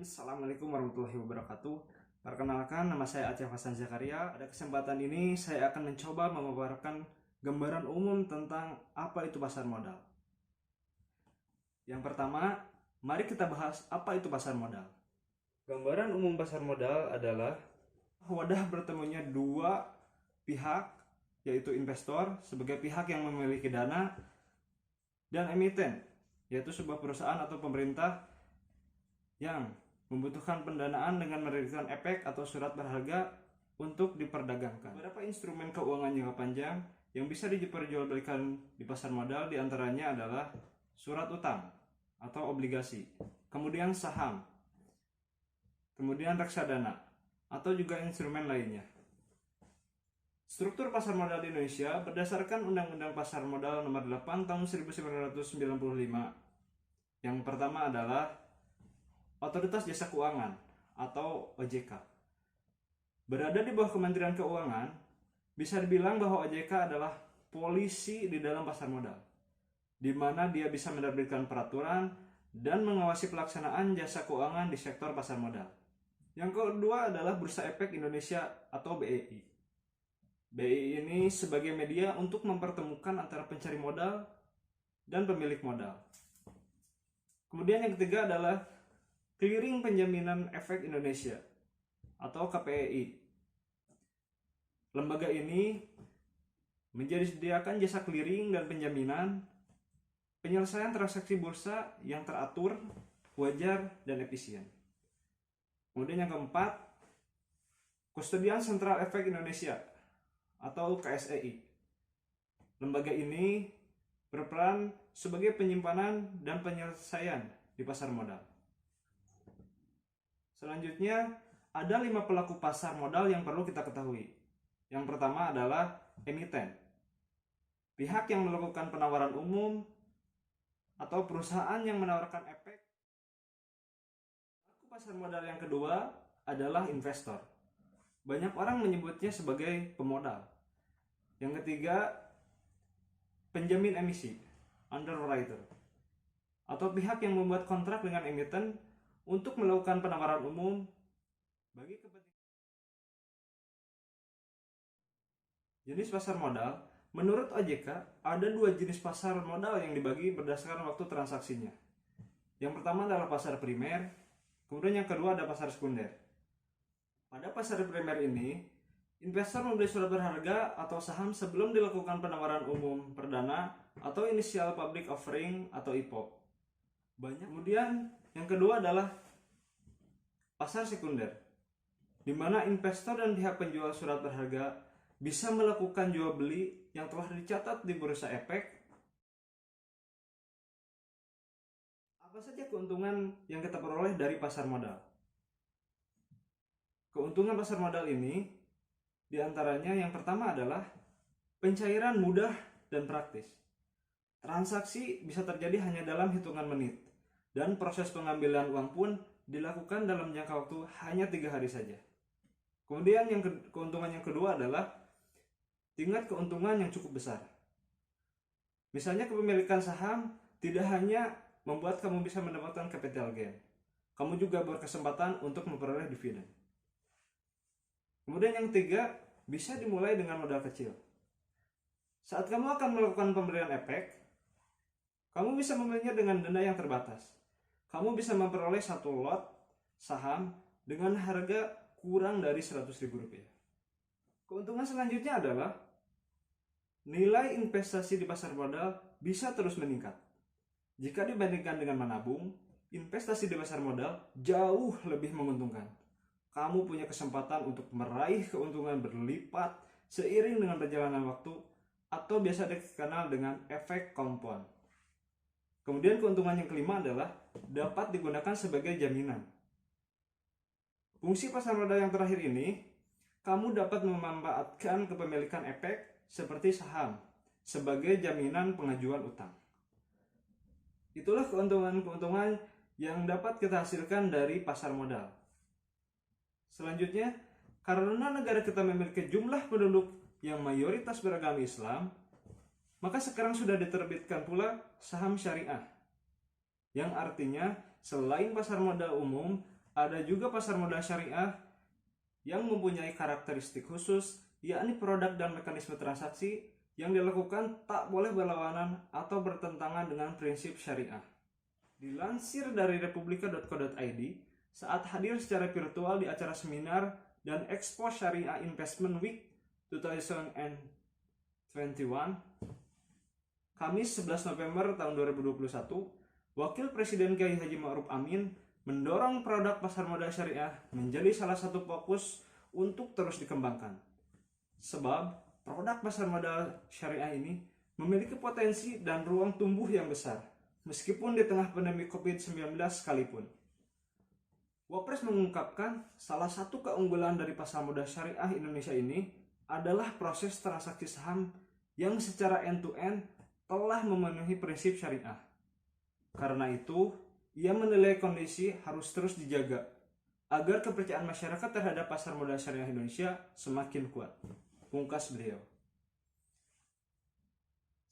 Assalamualaikum warahmatullahi wabarakatuh. Perkenalkan, nama saya Aceh Hasan Zakaria. Pada kesempatan ini saya akan mencoba memaparkan gambaran umum tentang apa itu pasar modal. Yang pertama, mari kita bahas apa itu pasar modal. Gambaran umum pasar modal adalah wadah bertemunya dua pihak, yaitu investor sebagai pihak yang memiliki dana dan emiten, yaitu sebuah perusahaan atau pemerintah yang membutuhkan pendanaan dengan menerbitkan efek atau surat berharga untuk diperdagangkan. Beberapa instrumen keuangan jangka panjang yang bisa diperjualbelikan di pasar modal diantaranya adalah surat utang atau obligasi, kemudian saham, kemudian reksadana, atau juga instrumen lainnya. Struktur pasar modal di Indonesia berdasarkan Undang-Undang Pasar Modal Nomor 8 Tahun 1995. Yang pertama adalah Otoritas Jasa Keuangan atau OJK. Berada di bawah Kementerian Keuangan, bisa dibilang bahwa OJK adalah polisi di dalam pasar modal, di mana dia bisa menerbitkan peraturan dan mengawasi pelaksanaan jasa keuangan di sektor pasar modal. Yang kedua adalah Bursa Efek Indonesia atau BEI. BEI ini sebagai media untuk mempertemukan antara pencari modal dan pemilik modal. Kemudian yang ketiga adalah Clearing Penjaminan Efek Indonesia atau KPEI. Lembaga ini menyediakan jasa clearing dan penjaminan, penyelesaian transaksi bursa yang teratur, wajar, dan efisien. Kemudian yang keempat, Kustodian Sentral Efek Indonesia atau KSEI. Lembaga ini berperan sebagai penyimpanan dan penyelesaian di pasar modal. Selanjutnya, ada 5 pelaku pasar modal yang perlu kita ketahui. Yang pertama adalah emiten. Pihak yang melakukan penawaran umum atau perusahaan yang menawarkan efek. Pelaku pasar modal yang kedua adalah investor. Banyak orang menyebutnya sebagai pemodal. Yang ketiga, penjamin emisi, underwriter, atau pihak yang membuat kontrak dengan emiten untuk melakukan penawaran umum bagi kepentingan. Jenis pasar modal, menurut OJK ada 2 jenis pasar modal yang dibagi berdasarkan waktu transaksinya. Yang pertama adalah pasar primer, kemudian yang kedua ada pasar sekunder. Pada pasar primer ini, investor membeli surat berharga atau saham sebelum dilakukan penawaran umum perdana atau initial public offering atau IPO. Kemudian yang kedua adalah pasar sekunder, di mana investor dan pihak penjual surat berharga bisa melakukan jual beli yang telah dicatat di bursa efek. Apa saja keuntungan yang kita peroleh dari pasar modal? Keuntungan pasar modal ini diantaranya yang pertama adalah pencairan mudah dan praktis. Transaksi bisa terjadi hanya dalam hitungan menit, dan proses pengambilan uang pun dilakukan dalam jangka waktu hanya 3 hari saja. Kemudian keuntungan yang kedua adalah tingkat keuntungan yang cukup besar. Misalnya kepemilikan saham tidak hanya membuat kamu bisa mendapatkan capital gain, kamu juga berkesempatan untuk memperoleh dividen. Kemudian yang ketiga, bisa dimulai dengan modal kecil. Saat kamu akan melakukan pembelian efek, kamu bisa membelinya dengan dana yang terbatas. Kamu bisa memperoleh 1 lot saham dengan harga kurang dari Rp100.000. Keuntungan selanjutnya adalah nilai investasi di pasar modal bisa terus meningkat. Jika dibandingkan dengan menabung, investasi di pasar modal jauh lebih menguntungkan. Kamu punya kesempatan untuk meraih keuntungan berlipat seiring dengan perjalanan waktu atau biasa dikenal dengan efek kompon. Kemudian keuntungan yang kelima adalah dapat digunakan sebagai jaminan. Fungsi pasar modal yang terakhir ini, kamu dapat memanfaatkan kepemilikan efek seperti saham sebagai jaminan pengajuan utang. Itulah keuntungan-keuntungan yang dapat kita hasilkan dari pasar modal. Selanjutnya, karena negara kita memiliki jumlah penduduk yang mayoritas beragama Islam, maka sekarang sudah diterbitkan pula saham syariah, yang artinya selain pasar modal umum, Ada juga pasar modal syariah yang mempunyai karakteristik khusus, yakni produk dan mekanisme transaksi yang dilakukan tak boleh berlawanan atau bertentangan dengan prinsip syariah. Dilansir dari republika.co.id, saat hadir secara virtual di acara seminar dan Expo Syariah Investment Week 2021, Kamis 11 November tahun 2021, Wakil Presiden Kiai Haji Ma'ruf Amin mendorong produk pasar modal syariah menjadi salah satu fokus untuk terus dikembangkan. Sebab produk pasar modal syariah ini memiliki potensi dan ruang tumbuh yang besar, meskipun di tengah pandemi COVID-19 sekalipun. Wapres mengungkapkan salah satu keunggulan dari pasar modal syariah Indonesia ini adalah proses transaksi saham yang secara end-to-end telah memenuhi prinsip syariah. Karena itu, ia menilai kondisi harus terus dijaga agar kepercayaan masyarakat terhadap pasar modal syariah Indonesia semakin kuat, pungkas beliau.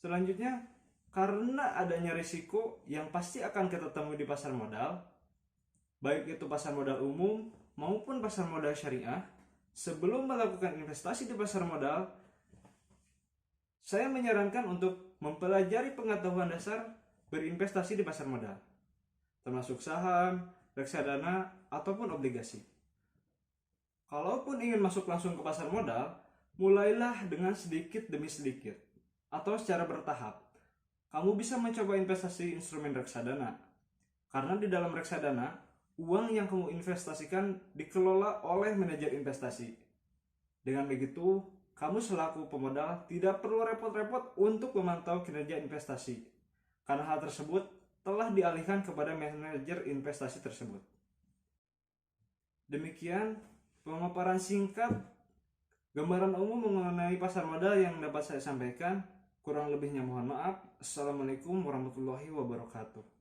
Selanjutnya, karena adanya risiko yang pasti akan kita temui di pasar modal, baik itu pasar modal umum maupun pasar modal syariah, sebelum melakukan investasi di pasar modal, saya menyarankan untuk mempelajari pengetahuan dasar berinvestasi di pasar modal, termasuk saham, reksadana, ataupun obligasi. Kalaupun ingin masuk langsung ke pasar modal, mulailah dengan sedikit demi sedikit, atau secara bertahap. Kamu bisa mencoba investasi instrumen reksadana, karena di dalam reksadana, uang yang kamu investasikan dikelola oleh manajer investasi. Dengan begitu, kamu selaku pemodal tidak perlu repot-repot untuk memantau kinerja investasi, karena hal tersebut telah dialihkan kepada manajer investasi tersebut. Demikian pemaparan singkat gambaran umum mengenai pasar modal yang dapat saya sampaikan. Kurang lebihnya mohon maaf. Assalamualaikum warahmatullahi wabarakatuh.